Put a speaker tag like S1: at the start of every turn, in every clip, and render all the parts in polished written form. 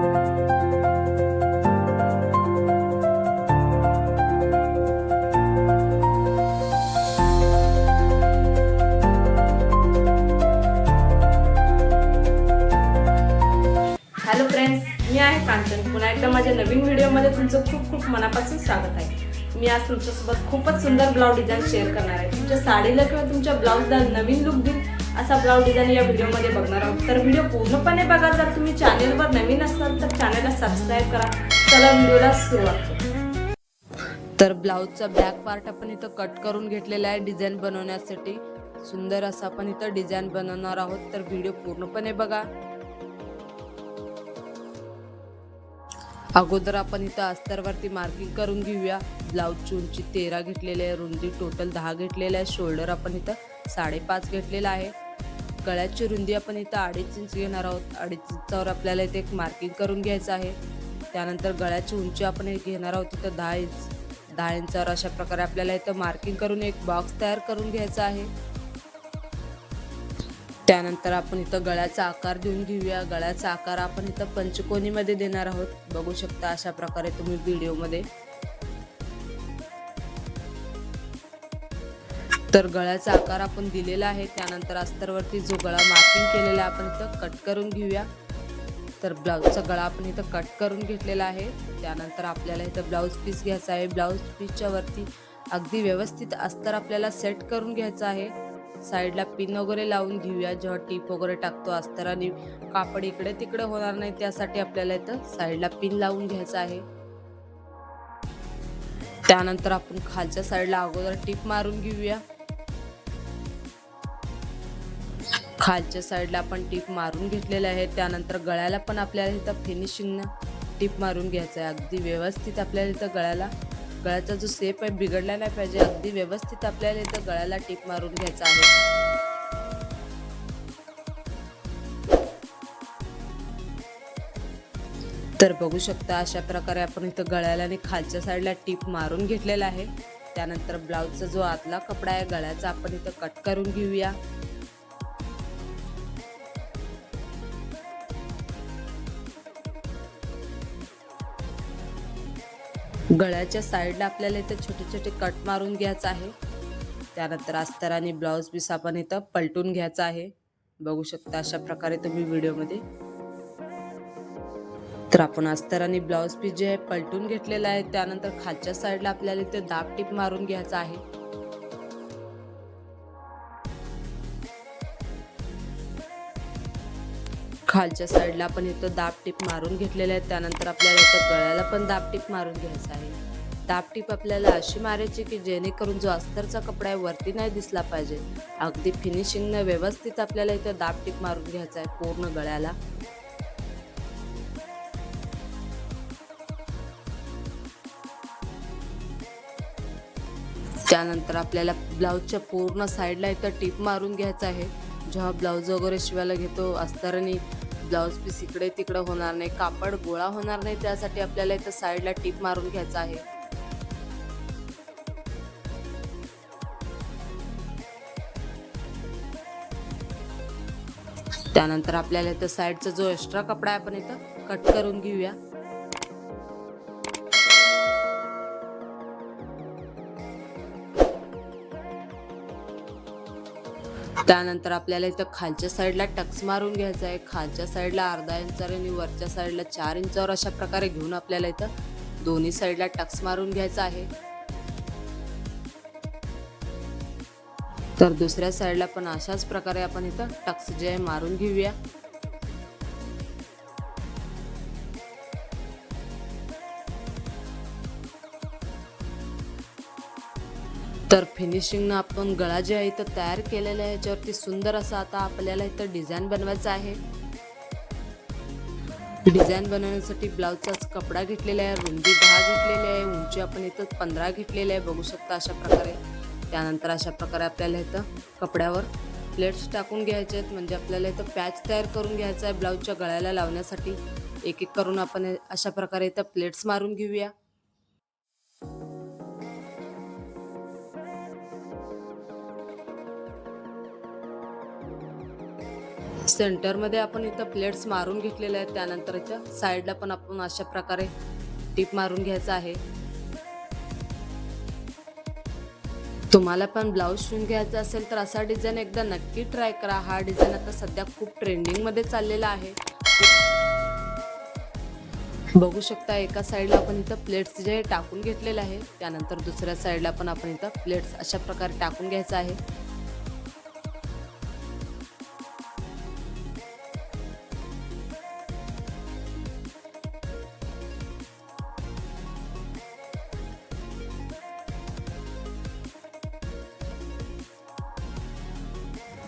S1: Hello friends, मी आहे कांचन. पुन्हा एकदा माझ्या नवीन व्हिडिओमध्ये तुमचं खूप खूप मनापासून स्वागत आहे. मी आज तुमच्यासोबत खूपच सुंदर ब्लाउज डिझाईन शेअर करणार आहे. तुमच्या साडीला किंवा तुमच्या ब्लाउजला नवीन लुक देईल असा ब्लाउज डिझाईन या व्हिडिओमध्ये बघणार आहोत. तर व्हिडिओ पूर्णपणे बघा. जर तुम्ही चॅनेलवर नवीन असाल तर चॅनेलला सबस्क्राईब करा. चला व्हिडिओला सुरुवात करू. तर ब्लाउजचा बॅक पार्ट आपण इथं कट करून घेतलेला आहे डिझाईन बनवण्यासाठी. सुंदर असा आपण इथं डिझाईन बनवणार आहोत. तर व्हिडिओ पूर्णपणे बघा. अगोदर आपण इथं अस्तरवरती मार्किंग करून घेऊया. ब्लाउजची उंची 13 घेतलेली आहे, रुंदी टोटल 10 घेतलेली आहे, शोल्डर आपण इथं 5.5 घेतलेला आहे. गळ्याची रुंदी आपण इथं 2.5 इंच घेणार आहोत. 2.5 इंचावर आपल्याला इथे एक मार्किंग करून घ्यायचं आहे. त्यानंतर गळ्याची उंची आपण घेणार आहोत इथं 10 इंच. 10 इंचावर अशा प्रकारे आपल्याला इथं मार्किंग करून एक बॉक्स तयार करून घ्यायचा आहे. त्यानंतर आपण इथं गळ्याचा आकार देऊन घेऊया. गळ्याचा आकार आपण इथं पंचकोनीमध्ये देणार आहोत. बघू शकता अशा प्रकारे तुम्ही व्हिडिओमध्ये. तर गळ्याचा आकार आपण दिलेला आहे. त्यानंतर अस्तरवरती जो गळा मार्किंग केलेला आपण इथं कट करून घेऊया. तर ब्लाउजचा गळा आपण इथं कट करून घेतलेला आहे. त्यानंतर आपल्याला इथं ब्लाउज पीस घ्यायचा आहे. ब्लाउज पीसच्या वरती अगदी व्यवस्थित अस्तर आपल्याला सेट करून घ्यायचं आहे. साईडला पिन वगैरे लावून घेऊया. जेव्हा टीप वगैरे टाकतो अस्तराने कापड इकडे तिकडे होणार नाही, त्यासाठी आपल्याला इथं साईडला पिन लावून घ्यायचं आहे. त्यानंतर आपण खालच्या साईडला अगोदर टीप मारून घेऊया. खालच्या साईडला आपण टीप मारून घेतलेलं आहे. त्यानंतर गळ्याला पण आपल्याला इथं फिनिशिंगनं टीप मारून घ्यायचं आहे. अगदी व्यवस्थित आपल्याला इथं गळ्याचा जो शेप आहे बिघडला नाही पाहिजे. अगदी व्यवस्थित आपल्याला इथं गळ्याला टीप मारून घ्यायचा आहे. तर बघू शकता अशा प्रकारे आपण इथं गळ्याला आणि खालच्या साईडला टीप मारून घेतलेला आहे. त्यानंतर ब्लाउजचा जो आतला कपडा आहे गळ्याचा आपण इथं कट करून घेऊया. गळ्याच्या साईडला आपल्याला इथं छोटे छोटे कट मारून घ्यायचं आहे. त्यानंतर अस्तर आणि ब्लाउज पीस आपण इथं पलटून घ्यायचा आहे. बघू शकता अशा प्रकारे तुम्ही व्हिडिओमध्ये. तर आपण अस्तर आणि ब्लाउज पीस जे आहे पलटून घेतलेला आहे. त्यानंतर खालच्या साईडला आपल्याला इथे दाब टीप मारून घ्यायचा आहे. खालच्या साईडला आपण इथं दाब टीप मारून घेतलेले आहे. त्यानंतर आपल्याला इथं गळ्याला पण दाब टीप मारून घ्यायचा आहे. दाब टीप आपल्याला अशी मारायची की जेणेकरून जो अस्तरचा कपडा आहे वरती नाही दिसला पाहिजे. अगदी फिनिशिंगनं व्यवस्थित आपल्याला इथं दाब टीप मारून घ्यायचा आहे पूर्ण गळ्याला. त्यानंतर आपल्याला ब्लाउजच्या पूर्ण साईडला इथं टीप मारून घ्यायचं आहे. जेव्हा ब्लाउज वगैरे शिवायला घेतो अस्तराने ब्लाउज पीस इकडे तिकडे होणार नाही, कापड गोळा होणार नाही, त्यासाठी आपल्याला इथं साईडला टीप मारून घ्यायचं आहे. त्यानंतर आपल्याला इथं साईडचा जो एक्स्ट्रा कपडा आहे आपण इथं कट करून घेऊया. त्यानंतर आपल्याला इथं खालच्या साईडला टक्स मारून घ्यायचा आहे. खालच्या साईडला अर्धा इंचावर आणि वरच्या साईडला 4 इंचावर अशा प्रकारे घेऊन आपल्याला इथं दोन्ही साईडला टक्स मारून घ्यायचा आहे. तर दुसऱ्या साईडला पण अशाच प्रकारे आपण इथं टक्स जे आहे मारून घेऊया. तर फिनिशिंगनं आपण गळा जे आहे इथं तयार केलेला आहे याच्यावरती सुंदर असा आता आपल्याला इथं डिझाईन बनवायचा आहे. डिझाईन बनवण्यासाठी ब्लाउजचाच कपडा घेतलेला आहे, रुंदी 10 घेतलेली आहे, उंची आपण इथं 15 घेतलेली आहे. बघू शकता अशा प्रकारे. त्यानंतर अशा प्रकारे आपल्याला इथं कपड्यावर प्लेट्स टाकून घ्यायचे आहेत, म्हणजे आपल्याला इथं पॅच तयार करून घ्यायचा आहे ब्लाउजच्या गळ्याला लावण्यासाठी. एक एक करून आपण अशा प्रकारे इथं प्लेट्स मारून घेऊया. सेंटरमध्ये आपण इथं प्लेट्स मारून घेतलेले आहेत. त्यानंतर इथं साईडला पण आपण अशा प्रकारे टिप मारून घ्यायचं आहे. तुम्हाला पण ब्लाऊज शिवून घ्यायचा असेल तर असा डिझाईन एकदा नक्की ट्राय करा. हा डिझाईन आता सध्या खूप ट्रेंडिंग मध्ये चाललेला आहे. बघू शकता एका साईडला आपण इथं प्लेट्स जे टाकून घेतलेले आहे, त्यानंतर दुसऱ्या साईडला पण आपण इथं प्लेट्स अशा प्रकारे टाकून घ्यायचं आहे.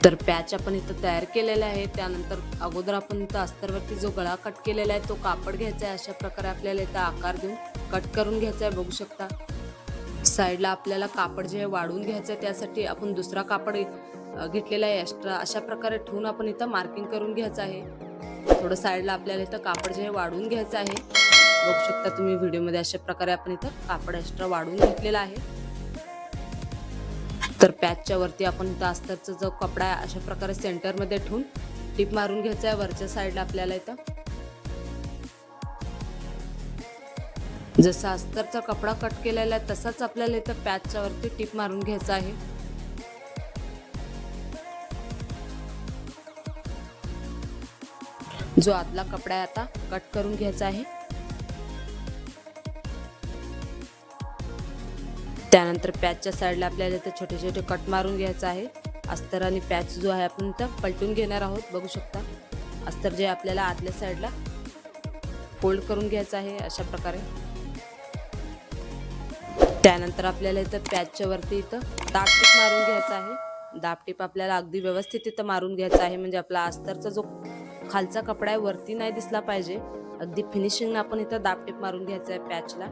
S1: तर पॅच आपण इथं तयार केलेला आहे. त्यानंतर अगोदर आपण इथं अस्तरवरती जो गळा कट केलेला आहे तो कापड घ्यायचा आहे. अशा प्रकारे आपल्याला इथं आकार देऊन कट करून घ्यायचा आहे. बघू शकता साईडला आपल्याला कापड जे वाढवून घ्यायचं आहे, त्यासाठी आपण दुसरा कापड घेतलेला आहे एक्स्ट्रा. अशा प्रकारे ठेवून आपण इथं मार्किंग करून घ्यायचं आहे. थोडं साईडला आपल्याला इथं कापड जे वाढवून घ्यायचं आहे. बघू शकता तुम्ही व्हिडिओमध्ये अशा प्रकारे आपण इथं कापड एक्स्ट्रा वाढवून घेतलेला आहे. तर पॅचच्या वरती आपण इथं अस्तरचा जो कपडा आहे अशा प्रकारे सेंटरमध्ये ठेवून टिप मारून घ्यायचा आहे. वरच्या साईडला आपल्याला इथं जसा अस्तरचा कपडा कट केलेला आहे तसाच आपल्याला इथं पॅचच्या वरती टिप मारून घ्यायचा आहे. जो आतला कपडा आहे आता कट करून घ्यायचा आहे. त्यानंतर पॅचच्या साईडला आपल्याला इथे छोटे छोटे कट मारून घ्यायचं आहे. अस्तर आणि पॅच जो आहे आपण इथं पलटून घेणार आहोत. बघू शकता अस्तर जे आपल्याला आतल्या साईडला फोल्ड करून घ्यायचं आहे अशा प्रकारे. त्यानंतर आपल्याला इथं पॅचच्या वरती इथं दाब टीप मारून घ्यायचा आहे. दाब टीप आपल्याला अगदी व्यवस्थित इथं मारून घ्यायचा आहे, म्हणजे आपला अस्तरचा जो खालचा कपडा आहे वरती नाही दिसला पाहिजे. अगदी फिनिशिंग आपण इथं दाब टीप मारून घ्यायचा आहे पॅचला.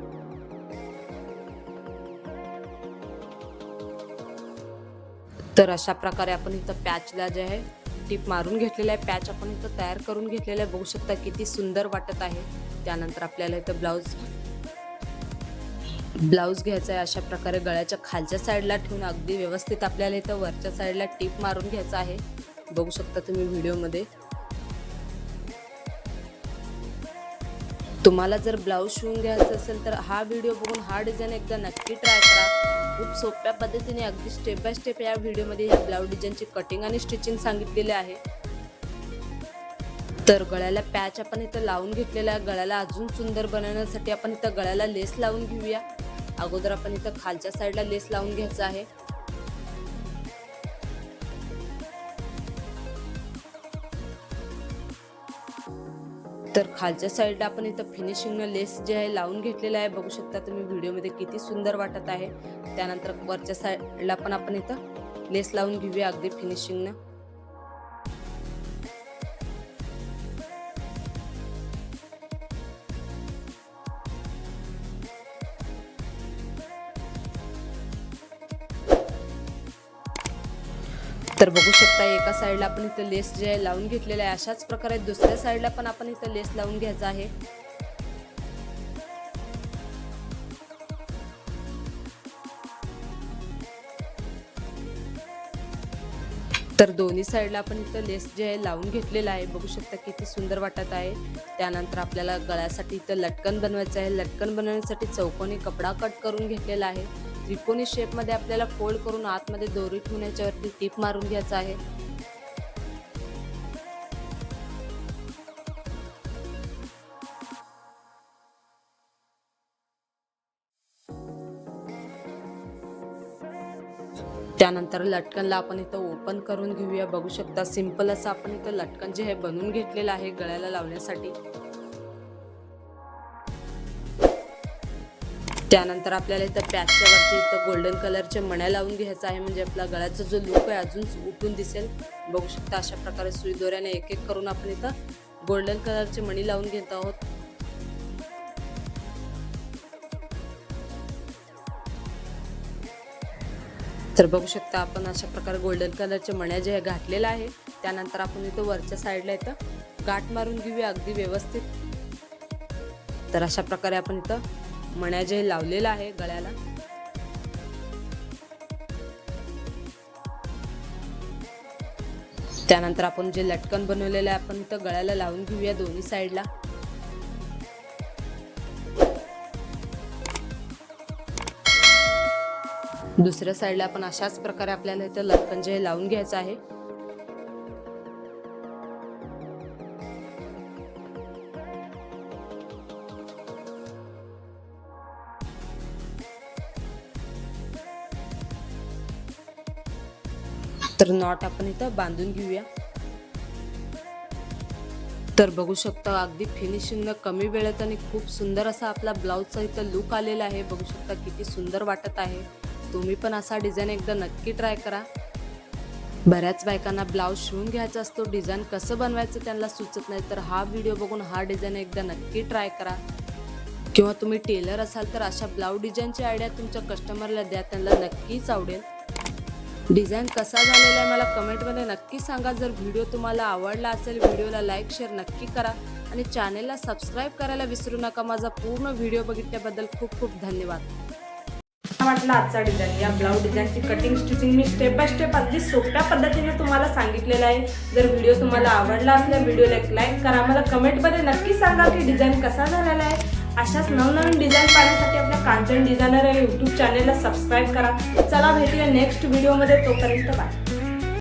S1: तर अशा प्रकारे आपण इथं पॅचला जे आहे टिप मारून घेतलेला आहे. पॅच आपण इथं तयार करून घेतलेला आहे. बघू शकता किती सुंदर वाटत आहे. त्यानंतर आपल्याला इथं ब्लाऊज घ्यायचा आहे. अशा प्रकारे गळ्याच्या खालच्या साईडला ठेवून अगदी व्यवस्थित आपल्याला इथं वरच्या साईडला टिप मारून घ्यायचा आहे. बघू शकता तुम्ही व्हिडिओमध्ये. तुम्हाला जर ब्लाऊज शिवून घ्यायचं असेल तर हा व्हिडिओ बघून हा डिझाईन एकदा नक्की ट्राय करा. खूप सोप्या पद्धतीने अगदी स्टेप बाय स्टेप या व्हिडिओमध्ये ह्या ब्लाऊज डिझाईनची कटिंग आणि स्टिचिंग सांगितलेली आहे. तर गळ्याला पॅच आपण इथं लावून घेतलेला आहे. गळ्याला अजून सुंदर बनवण्यासाठी आपण इथं गळ्याला लेस लावून घेऊया. अगोदर आपण इथं खालच्या साईडला लेस लावून घ्यायचं आहे. तर खालच्या साईडला आपण इथं फिनिशिंग लेस जे आहे लावून घेतलेला आहे. बघू शकता तुम्ही व्हिडिओमध्ये किती सुंदर वाटत आहे. त्यानंतर वरच्या साईडला पण आपण इथं लेस लावून घेऊया अगदी फिनिशिंगनं. तर बघू शकता एका साईडला आपण इथं लेस जे आहे लावून घेतलेला आहे. अशाच प्रकारे दुसऱ्या साईडला पण आपण इथं लेस लावून घ्यायचा आहे. तर दोन्ही साईडला आपण इथं लेस जे आहे लावून घेतलेला आहे. बघू शकता किती सुंदर वाटत आहे. त्यानंतर आपल्याला गळ्यासाठी इथं लटकन बनवायचं आहे. लटकन बनवण्यासाठी चौकोनी कपडा कट करून घेतलेला आहे. त्रिकोणी शेपमध्ये आपल्याला फोल्ड करून आतमध्ये दोरी ठेवण्याच्यावरती टिप मारून घ्यायचा आहे. त्यानंतर लटकनला आपण इथं ओपन करून घेऊया. बघू शकता सिंपल असं आपण इथं लटकन जे आहे बनवून घेतलेलं आहे गळ्याला लावण्यासाठी. त्यानंतर आपल्याला इथं पॅचच्या वरती इथं गोल्डन कलरचे मण्या लावून घ्यायचा आहे, म्हणजे आपला गळ्याचा जो लुक आहे अजून उठून दिसेल. बघू शकता अशा प्रकारे सुई दोऱ्याने एक एक करून आपण इथं गोल्डन कलरचे मणी लावून घेत आहोत. तर बघू शकता आपण अशा प्रकारे गोल्डन कलरच्या मण्या जे घातलेला आहे. त्यानंतर आपण इथं वरच्या साईडला इथं गाठ मारून घेऊया अगदी व्यवस्थित. तर अशा प्रकारे आपण इथं मण्या जे लावलेला आहे गळ्याला. त्यानंतर आपण जे लटकन बनवलेलं आहे आपण इथं गळ्याला लावून घेऊया दोन्ही साईडला. दुसऱ्या साईडला आपण अशाच प्रकारे आपल्याला इथं लटकन जे लावून घ्यायचं आहे. तर नॉट आपण इथं बांधून घेऊया. तर बघू शकता अगदी फिनिशिंग कमी वेळेत आणि खूप सुंदर असा आपला ब्लाऊजचा इथं लुक आलेला आहे. बघू शकता किती सुंदर वाटत आहे. तुम्ही पण असा डिझाईन एकदा नक्की ट्राय करा. बऱ्याच बायकांना ब्लाऊज शिवून घ्यायचा असतो, डिझाईन कसं बनवायचं त्यांना सुचत नाही, तर हा व्हिडिओ बघून हा डिझाईन एकदा नक्की ट्राय करा. किंवा तुम्ही टेलर असाल तर अशा ब्लाऊज डिझाईनची आयडिया तुमच्या कस्टमरला द्या, त्यांना नक्कीच आवडेल. डिझाईन कसा झालेला आहे मला कमेंटमध्ये नक्की सांगा. जर व्हिडिओ तुम्हाला आवडला असेल व्हिडिओला लाईक शेअर नक्की करा आणि चॅनेलला सबस्क्राईब करायला विसरू नका. माझा पूर्ण व्हिडिओ बघितल्याबद्दल खूप खूप धन्यवाद. वाटला आजचा डिझाईन. या ब्लाऊज डिझाईनची कटिंग स्टिचिंग मी स्टेप बाय स्टेप अगदी सोप्या पद्धतीने तुम्हाला सांगितलेलं आहे. जर व्हिडिओ तुम्हाला आवडला असल्यास व्हिडिओला एक लाईक करा. मला कमेंटमध्ये नक्की सांगा की डिझाईन कसा झालेला आहे. अशाच नवनवीन डिझाईन पाहण्यासाठी आपल्या कांचन डिझायनर या यूट्यूब चॅनेलला सबस्क्राईब करा. चला भेटूया नेक्स्ट व्हिडिओमध्ये. तोपर्यंत बाय.